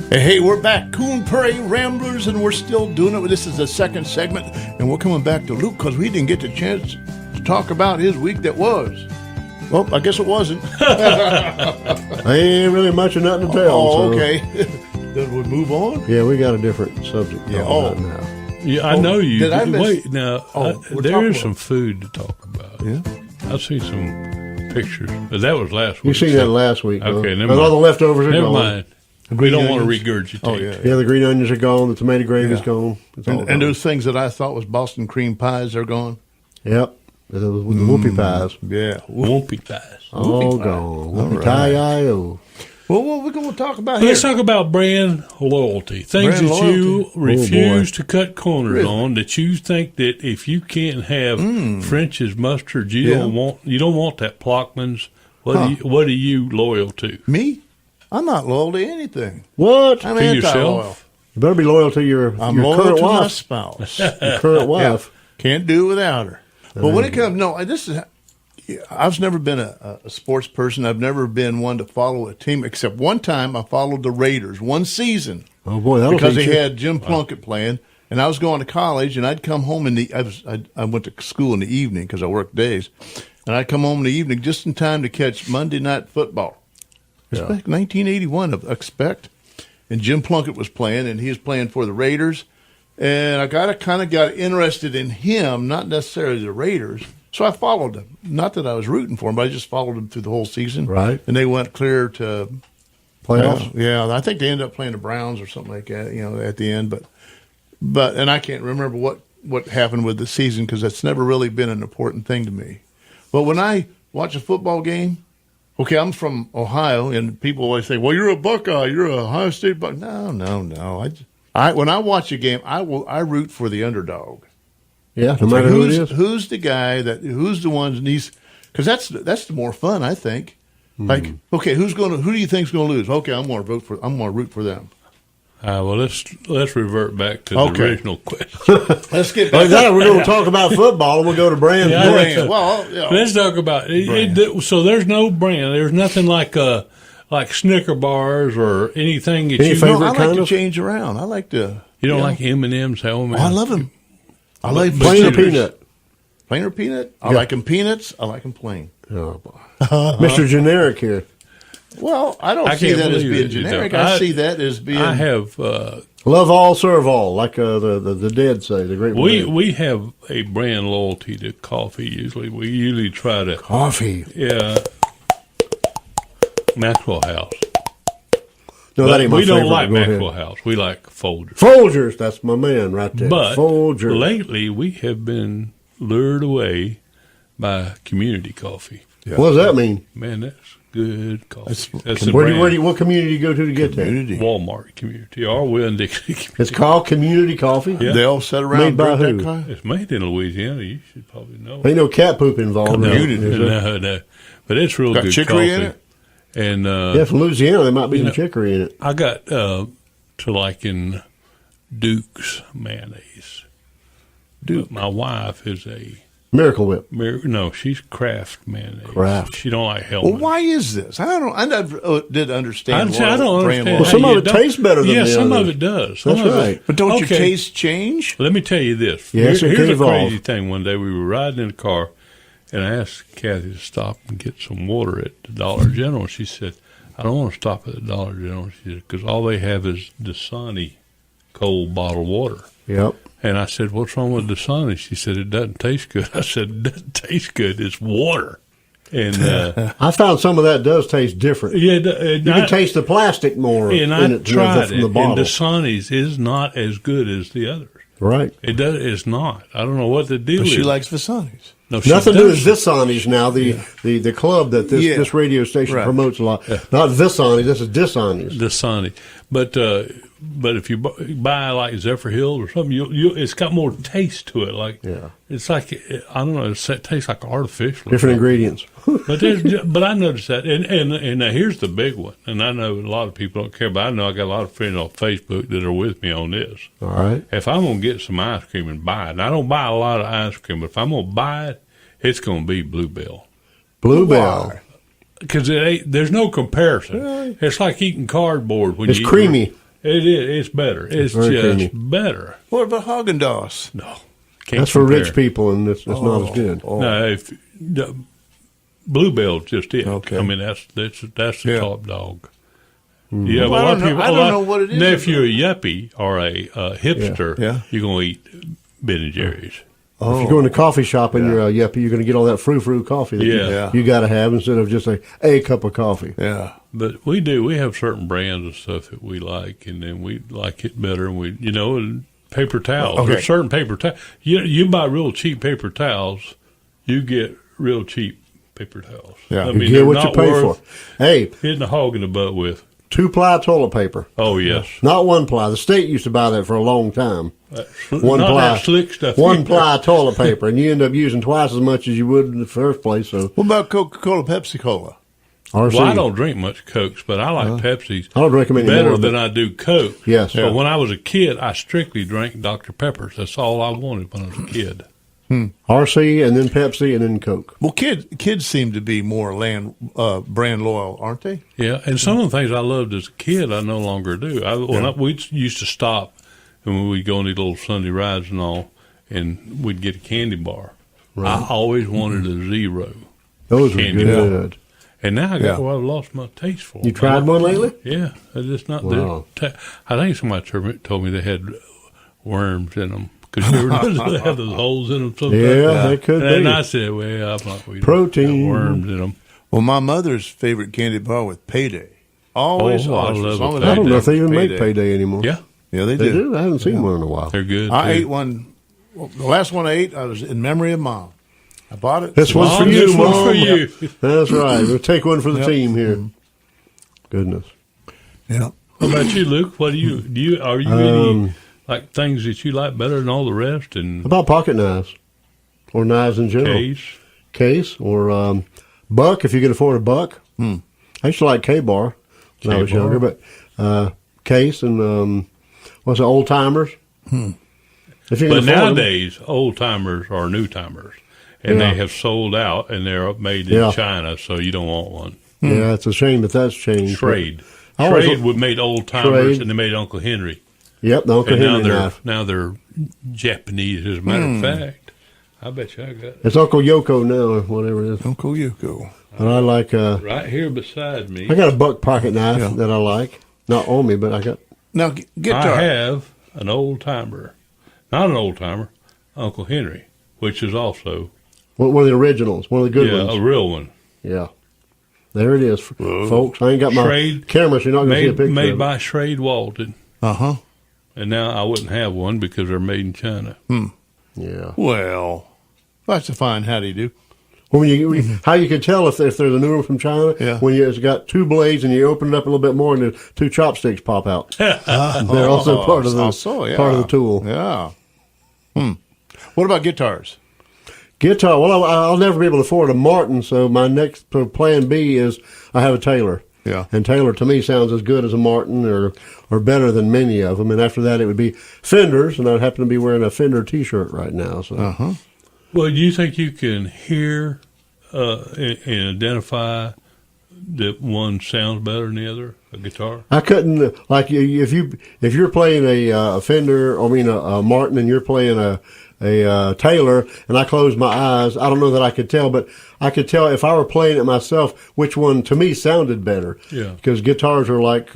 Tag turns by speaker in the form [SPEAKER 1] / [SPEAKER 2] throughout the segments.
[SPEAKER 1] Hey, we're back, Coon Prairie Ramblers, and we're still doing it. This is the second segment, and we're coming back to Luke because we didn't get the chance to talk about his week that was. Well, I guess it wasn't.
[SPEAKER 2] Ain't really much of nothing to tell.
[SPEAKER 1] Oh, okay. Then we move on?
[SPEAKER 2] Yeah, we got a different subject.
[SPEAKER 1] Yeah.
[SPEAKER 2] Now.
[SPEAKER 3] Yeah, I know you.
[SPEAKER 1] Did I miss?
[SPEAKER 3] Wait, now, there is some food to talk about.
[SPEAKER 1] Yeah.
[SPEAKER 3] I've seen some pictures, but that was last week.
[SPEAKER 2] You seen that last week.
[SPEAKER 3] Okay,
[SPEAKER 2] huh?
[SPEAKER 3] never mind.
[SPEAKER 2] All the leftovers are
[SPEAKER 3] Never
[SPEAKER 2] gone.
[SPEAKER 3] mind. We don't want to regurgitate.
[SPEAKER 1] Oh, yeah.
[SPEAKER 2] Yeah, the green onions are gone. The tomato gravy's gone. It's all
[SPEAKER 1] And
[SPEAKER 2] gone.
[SPEAKER 1] those things that I thought was Boston cream pies, they're gone.
[SPEAKER 2] Yep. With the whoopie pies.
[SPEAKER 1] Yeah.
[SPEAKER 3] Whoopie pies.
[SPEAKER 2] All
[SPEAKER 1] pie.
[SPEAKER 2] gone.
[SPEAKER 1] All
[SPEAKER 2] Whoopie
[SPEAKER 1] right.
[SPEAKER 2] tie-I-O.
[SPEAKER 1] Well, what we're going to talk about here?
[SPEAKER 3] Let's talk about brand loyalty. Things
[SPEAKER 1] Brand
[SPEAKER 3] that
[SPEAKER 1] loyalty.
[SPEAKER 3] you
[SPEAKER 2] Oh,
[SPEAKER 3] refuse
[SPEAKER 2] boy.
[SPEAKER 3] to cut corners
[SPEAKER 1] Really?
[SPEAKER 3] on. That you think that if you can't have French's mustard, you
[SPEAKER 1] Yeah.
[SPEAKER 3] don't want that Plockman's. What are you loyal to?
[SPEAKER 1] Me? I'm not loyal to anything.
[SPEAKER 2] What?
[SPEAKER 1] I'm
[SPEAKER 3] To
[SPEAKER 1] anti-loyal.
[SPEAKER 3] yourself?
[SPEAKER 2] You better be loyal to your
[SPEAKER 1] I'm
[SPEAKER 2] your
[SPEAKER 1] loyal
[SPEAKER 2] current
[SPEAKER 1] to my
[SPEAKER 2] wife.
[SPEAKER 1] spouse.
[SPEAKER 2] Your current wife.
[SPEAKER 1] Can't do without her. But when it comes, I've never been a sports person. I've never been one to follow a team, except one time I followed the Raiders one season
[SPEAKER 2] Oh, boy, that'll
[SPEAKER 1] because
[SPEAKER 2] teach
[SPEAKER 1] they
[SPEAKER 2] you.
[SPEAKER 1] had Jim Plunkett playing, and I was going to college, and I'd come home I went to school in the evening because I worked days, and I'd come home in the evening just in time to catch Monday Night Football. It's back 1981, I expect. And Jim Plunkett was playing, and he was playing for the Raiders. And I kind of got interested in him, not necessarily the Raiders. So I followed him. Not that I was rooting for him, but I just followed him through the whole season.
[SPEAKER 2] Right.
[SPEAKER 1] And they went clear to
[SPEAKER 2] Playoffs.
[SPEAKER 1] yeah, I think they ended up playing the Browns or something like that, at the end. But and I can't remember what happened with the season because that's never really been an important thing to me. But when I watch a football game, okay, I'm from Ohio, and people always say, "Well, you're a Buckeye, you're a Ohio State Buckeye." No. When I watch a game, I root for the underdog.
[SPEAKER 2] Yeah, no matter who it is.
[SPEAKER 1] Who's the guy who's the ones needs? Because that's the more fun, I think. Like, okay, who do you think's going to lose? Okay, I'm going to root for them.
[SPEAKER 3] Well, let's revert back to the original question.
[SPEAKER 1] Let's get
[SPEAKER 2] Like
[SPEAKER 1] back.
[SPEAKER 2] that, we're going to talk about football, and we'll go to brand.
[SPEAKER 3] Yeah,
[SPEAKER 1] Brand. Well,
[SPEAKER 3] Let's talk about it. So there's no brand. There's nothing like Snicker bars or anything that
[SPEAKER 2] Any
[SPEAKER 3] you
[SPEAKER 2] favorite
[SPEAKER 1] I like
[SPEAKER 2] kind
[SPEAKER 1] to
[SPEAKER 2] of?
[SPEAKER 1] change around. I like to.
[SPEAKER 3] you don't like M&M's. Oh man,
[SPEAKER 1] I love them. I like
[SPEAKER 2] Plain or
[SPEAKER 1] Snickers.
[SPEAKER 2] peanut?
[SPEAKER 1] Plain or peanut? I like them peanuts. I like them plain.
[SPEAKER 2] Oh, boy. Mr. Generic here.
[SPEAKER 1] Well, I don't
[SPEAKER 3] I
[SPEAKER 1] see
[SPEAKER 3] can't
[SPEAKER 1] that as
[SPEAKER 3] believe
[SPEAKER 1] being
[SPEAKER 3] it, you
[SPEAKER 1] generic.
[SPEAKER 3] know.
[SPEAKER 1] I see that as being.
[SPEAKER 3] I have.
[SPEAKER 2] Love all, serve all, like the dead say, the great
[SPEAKER 3] We have a brand loyalty to coffee. We usually try to.
[SPEAKER 2] coffee.
[SPEAKER 3] Yeah. Maxwell House.
[SPEAKER 2] No,
[SPEAKER 3] But
[SPEAKER 2] that ain't my
[SPEAKER 3] we don't
[SPEAKER 2] favorite.
[SPEAKER 3] like
[SPEAKER 2] Go ahead.
[SPEAKER 3] Maxwell House. We like Folgers.
[SPEAKER 2] Folgers, that's my man right there.
[SPEAKER 3] But
[SPEAKER 2] Folgers.
[SPEAKER 3] lately we have been lured away by community coffee.
[SPEAKER 2] What does that mean?
[SPEAKER 3] Man, that's good coffee. That's the
[SPEAKER 2] What
[SPEAKER 3] brand.
[SPEAKER 2] community you go to get that?
[SPEAKER 1] Community.
[SPEAKER 3] Walmart community or Winn-Dixie community.
[SPEAKER 2] It's called community coffee.
[SPEAKER 3] Yeah.
[SPEAKER 1] They all sit around
[SPEAKER 2] Made
[SPEAKER 1] and
[SPEAKER 2] by
[SPEAKER 1] drink
[SPEAKER 2] who?
[SPEAKER 1] that coffee.
[SPEAKER 3] It's made in Louisiana. You should probably know.
[SPEAKER 2] Ain't no cat poop involved.
[SPEAKER 3] No,
[SPEAKER 1] Community.
[SPEAKER 3] no. But it's real
[SPEAKER 1] Got
[SPEAKER 3] good
[SPEAKER 1] chicory
[SPEAKER 3] coffee.
[SPEAKER 1] in it?
[SPEAKER 3] And
[SPEAKER 2] Yeah, from Louisiana, there might be some
[SPEAKER 3] know,
[SPEAKER 2] chicory in it.
[SPEAKER 3] I got to liking Duke's mayonnaise. Duke. My wife is a
[SPEAKER 2] Miracle Whip.
[SPEAKER 3] no, she's Kraft mayonnaise.
[SPEAKER 2] Kraft.
[SPEAKER 3] She don't like Hellman.
[SPEAKER 1] Well, why is this? I never did understand.
[SPEAKER 3] I don't
[SPEAKER 1] brand
[SPEAKER 3] understand.
[SPEAKER 2] Well,
[SPEAKER 1] loyalty.
[SPEAKER 2] some
[SPEAKER 3] how
[SPEAKER 2] of
[SPEAKER 3] you
[SPEAKER 2] it
[SPEAKER 3] don't-
[SPEAKER 2] tastes better than
[SPEAKER 3] yeah,
[SPEAKER 2] the
[SPEAKER 3] some
[SPEAKER 2] others.
[SPEAKER 3] of it does. Some
[SPEAKER 2] That's
[SPEAKER 3] of it-
[SPEAKER 2] right.
[SPEAKER 1] But don't your
[SPEAKER 3] Okay.
[SPEAKER 1] tastes change?
[SPEAKER 3] Let me tell you this.
[SPEAKER 2] Yes, it
[SPEAKER 3] Here's
[SPEAKER 2] could
[SPEAKER 3] a
[SPEAKER 2] evolve.
[SPEAKER 3] crazy thing. One day we were riding in the car, and I asked Kathy to stop and get some water at the Dollar General. She said, I don't want to stop at the Dollar General. She said, because all they have is Dasani cold bottled water.
[SPEAKER 2] Yep.
[SPEAKER 3] And I said, what's wrong with Dasani? She said, it doesn't taste good. I said, it doesn't taste good. It's water. And
[SPEAKER 2] I found some of that does taste different.
[SPEAKER 3] yeah,
[SPEAKER 2] You can taste the plastic more
[SPEAKER 3] and
[SPEAKER 2] in
[SPEAKER 3] I
[SPEAKER 2] it
[SPEAKER 3] tried
[SPEAKER 2] from
[SPEAKER 3] it,
[SPEAKER 2] the
[SPEAKER 3] and
[SPEAKER 2] bottle.
[SPEAKER 3] Dasani's is not as good as the others.
[SPEAKER 2] Right.
[SPEAKER 3] It's not. I don't know what the deal
[SPEAKER 1] But
[SPEAKER 3] is.
[SPEAKER 1] she likes Visanis.
[SPEAKER 3] No, she
[SPEAKER 2] Nothing to do with
[SPEAKER 3] doesn't.
[SPEAKER 2] Visani's now, the club that this radio station
[SPEAKER 1] Right.
[SPEAKER 2] promotes a lot. Not Visani, this is Disani's.
[SPEAKER 3] Dasani. But if you buy like Zephyr Hill or something, it's got more taste to it. Like it's like I don't know, it tastes like artificial.
[SPEAKER 2] Different ingredients.
[SPEAKER 3] But I noticed that, and now here's the big one. And I know a lot of people don't care, but I know I got a lot of friends on Facebook that are with me on this.
[SPEAKER 2] All right.
[SPEAKER 3] If I'm gonna get some ice cream and buy it, and I don't buy a lot of ice cream, but if I'm gonna buy it, it's gonna be Bluebell.
[SPEAKER 2] Bluebell.
[SPEAKER 1] Why?
[SPEAKER 3] Because there's no comparison. Really? It's like eating cardboard when
[SPEAKER 2] It's
[SPEAKER 3] you
[SPEAKER 2] creamy.
[SPEAKER 3] It is. It's better. It's
[SPEAKER 2] very
[SPEAKER 3] just
[SPEAKER 2] creamy.
[SPEAKER 3] better.
[SPEAKER 1] What about Haagen-Dazs?
[SPEAKER 3] No, can't
[SPEAKER 2] That's for
[SPEAKER 3] compare.
[SPEAKER 2] rich people, and it's not as good.
[SPEAKER 1] Oh.
[SPEAKER 3] No, if the Bluebell's just it.
[SPEAKER 1] Okay.
[SPEAKER 3] I mean, that's the
[SPEAKER 1] Yeah.
[SPEAKER 3] top dog.
[SPEAKER 2] Mm-hmm.
[SPEAKER 3] Yeah, but
[SPEAKER 1] Well,
[SPEAKER 3] a lot of people.
[SPEAKER 1] I don't know what it is.
[SPEAKER 3] Now, if you're a yuppie or a hipster,
[SPEAKER 1] Yeah.
[SPEAKER 3] you're going to eat Ben and Jerry's.
[SPEAKER 2] If you go in a coffee shop and you're a yuppie, you're going to get all that frou-frou coffee that
[SPEAKER 3] Yeah.
[SPEAKER 2] you got to have instead of just a cup of coffee.
[SPEAKER 1] Yeah.
[SPEAKER 3] But we do. We have certain brands of stuff that we like, and then we like it better. And and paper towels.
[SPEAKER 1] Okay.
[SPEAKER 3] There's certain paper towels. You buy real cheap paper towels, you get real cheap paper towels.
[SPEAKER 1] Yeah.
[SPEAKER 3] I
[SPEAKER 2] You
[SPEAKER 3] mean,
[SPEAKER 2] get
[SPEAKER 3] they're
[SPEAKER 2] what you
[SPEAKER 3] not
[SPEAKER 2] pay for.
[SPEAKER 3] worth
[SPEAKER 2] Hey,
[SPEAKER 3] hitting a hog in the butt with.
[SPEAKER 2] 2-ply toilet paper.
[SPEAKER 3] Oh yes,
[SPEAKER 2] Not 1-ply. The state used to buy that for a long time. One
[SPEAKER 3] not
[SPEAKER 2] ply.
[SPEAKER 3] that slick stuff.
[SPEAKER 2] 1-ply toilet paper, and you end up using twice as much as you would in the first place. So,
[SPEAKER 1] What about Coca-Cola, Pepsi-Cola?
[SPEAKER 2] RC.
[SPEAKER 3] Well, I don't drink much Cokes, but I like Pepsi's
[SPEAKER 2] I don't drink them anymore.
[SPEAKER 3] better
[SPEAKER 2] but-
[SPEAKER 3] than I do Coke.
[SPEAKER 2] Yes.
[SPEAKER 3] But when I was a kid, I strictly drank Dr. Peppers. That's all I wanted when I was a kid.
[SPEAKER 2] RC, and then Pepsi, and then Coke.
[SPEAKER 1] Well, kids seem to be more brand loyal, aren't they?
[SPEAKER 3] Yeah, and some of the things I loved as a kid, I no longer do. We used to stop, and we'd go on these little Sunday rides and all, and we'd get a candy bar.
[SPEAKER 2] Right.
[SPEAKER 3] I always wanted a Zero,
[SPEAKER 2] Those are
[SPEAKER 3] Candy.
[SPEAKER 2] good.
[SPEAKER 3] and now
[SPEAKER 1] Yeah.
[SPEAKER 3] I've lost my taste for them.
[SPEAKER 2] You tried one lately?
[SPEAKER 3] Yeah, it's just not.
[SPEAKER 2] Wow.
[SPEAKER 3] I think somebody told me they had worms in them. Because you ever have those holes in them sometimes?
[SPEAKER 2] Yeah, they could
[SPEAKER 3] And
[SPEAKER 2] be.
[SPEAKER 3] I said, well, I'm not going to
[SPEAKER 2] Protein.
[SPEAKER 3] worms in them.
[SPEAKER 1] Well, my mother's favorite candy bar was Payday. Always,
[SPEAKER 3] Oh, I
[SPEAKER 1] always.
[SPEAKER 3] love
[SPEAKER 1] As long
[SPEAKER 3] a
[SPEAKER 1] as
[SPEAKER 2] I don't know if they even
[SPEAKER 1] Payday.
[SPEAKER 2] make Payday anymore.
[SPEAKER 3] Yeah,
[SPEAKER 1] Yeah, they
[SPEAKER 2] They
[SPEAKER 1] do.
[SPEAKER 2] do? I haven't seen one in a while.
[SPEAKER 3] they're good.
[SPEAKER 1] I
[SPEAKER 3] too.
[SPEAKER 1] ate one. Well, the last one I ate, I was in memory of Mom. I bought it.
[SPEAKER 2] This one's
[SPEAKER 3] Mom,
[SPEAKER 2] for you,
[SPEAKER 3] this one's
[SPEAKER 2] Mom.
[SPEAKER 3] for you.
[SPEAKER 2] That's right. We'll take one for the
[SPEAKER 1] Yep.
[SPEAKER 2] team here. Goodness.
[SPEAKER 1] Yeah.
[SPEAKER 3] What about you, Luke? What are you any like things that you like better than all the rest? And
[SPEAKER 2] How about pocket knives? Or knives in general?
[SPEAKER 3] case,
[SPEAKER 2] Or buck, if you can afford a buck. I used to like K-bar when I was
[SPEAKER 3] K-bar.
[SPEAKER 2] younger, but case and what's it, old timers? If you can
[SPEAKER 3] but
[SPEAKER 2] afford 'em.
[SPEAKER 3] nowadays old timers are new timers, and
[SPEAKER 2] Yeah.
[SPEAKER 3] they have sold out, and they're made in
[SPEAKER 2] Yeah.
[SPEAKER 3] China, so you don't want one.
[SPEAKER 2] Yeah, it's a shame that that's changed.
[SPEAKER 3] Trade.
[SPEAKER 2] I always-
[SPEAKER 3] Trade would made old timers,
[SPEAKER 2] Trade.
[SPEAKER 3] and they made Uncle Henry.
[SPEAKER 2] Yep, the Uncle
[SPEAKER 3] And
[SPEAKER 2] Henry knife.
[SPEAKER 3] now they're Japanese. As a matter of fact, I bet you I got
[SPEAKER 2] It's Uncle Yoko now, or whatever it is.
[SPEAKER 1] Uncle Yuko.
[SPEAKER 2] But I like,
[SPEAKER 3] right here beside me.
[SPEAKER 2] I got a buck pocket knife
[SPEAKER 1] Yeah.
[SPEAKER 2] that I like. Not on me, but I got.
[SPEAKER 1] Now, guitar.
[SPEAKER 3] I have an old timer, not an old timer, Uncle Henry, which is also
[SPEAKER 2] One of the originals, one of the good
[SPEAKER 3] a
[SPEAKER 2] ones.
[SPEAKER 3] real one.
[SPEAKER 2] Yeah. There it is, folks. I ain't got my
[SPEAKER 3] Schrade,
[SPEAKER 2] camera, so you're not going to see a picture
[SPEAKER 3] made
[SPEAKER 2] of it.
[SPEAKER 3] by Schrade Walton,
[SPEAKER 1] Uh-huh.
[SPEAKER 3] and now I wouldn't have one because they're made in China.
[SPEAKER 2] Yeah.
[SPEAKER 1] Well, that's a fine howdy-do.
[SPEAKER 2] Well, how you can tell if there's a new one from China,
[SPEAKER 1] Yeah.
[SPEAKER 2] when it's got two blades and you open it up a little bit more and the two chopsticks pop out. They're also part of the
[SPEAKER 1] yeah.
[SPEAKER 2] part of the tool.
[SPEAKER 1] Yeah. What about guitars?
[SPEAKER 2] Guitar. Well, I'll never be able to afford a Martin, so my next plan B is I have a Taylor.
[SPEAKER 1] Yeah.
[SPEAKER 2] And Taylor to me sounds as good as a Martin or better than many of them. And after that, it would be Fenders, and I happen to be wearing a Fender T-shirt right now. So
[SPEAKER 3] Well, do you think you can hear and identify that one sounds better than the other, a guitar?
[SPEAKER 2] I couldn't like if you're playing a Fender, I mean a Martin, and you're playing a Taylor, and I close my eyes, I don't know that I could tell, but I could tell if I were playing it myself which one to me sounded better.
[SPEAKER 3] Yeah.
[SPEAKER 2] Because guitars are like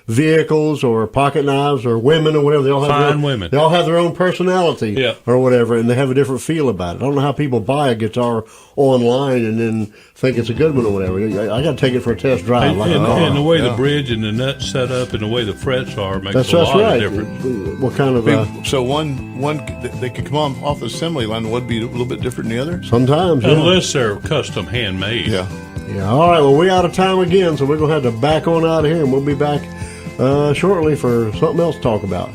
[SPEAKER 2] vehicles or pocket knives or women or whatever. They all have
[SPEAKER 3] Fine women.
[SPEAKER 2] They all have their own personality,
[SPEAKER 3] Yeah.
[SPEAKER 2] or whatever, and they have a different feel about it. I don't know how people buy a guitar online and then think it's a good one or whatever. I got to take it for a test drive.
[SPEAKER 3] And,
[SPEAKER 2] like a
[SPEAKER 3] and,
[SPEAKER 2] car.
[SPEAKER 3] and the way the bridge and the nuts set up and the way the frets are makes
[SPEAKER 2] That's
[SPEAKER 3] a lot
[SPEAKER 2] right.
[SPEAKER 3] of difference.
[SPEAKER 2] What kind of
[SPEAKER 1] So one they could come off the assembly line. Would be a little bit different than the other.
[SPEAKER 2] sometimes, yeah.
[SPEAKER 3] Unless they're custom handmade.
[SPEAKER 1] Yeah.
[SPEAKER 2] Yeah. All right. Well, we're out of time again, so we're gonna have to back on out of here, and we'll be back shortly for something else to talk about.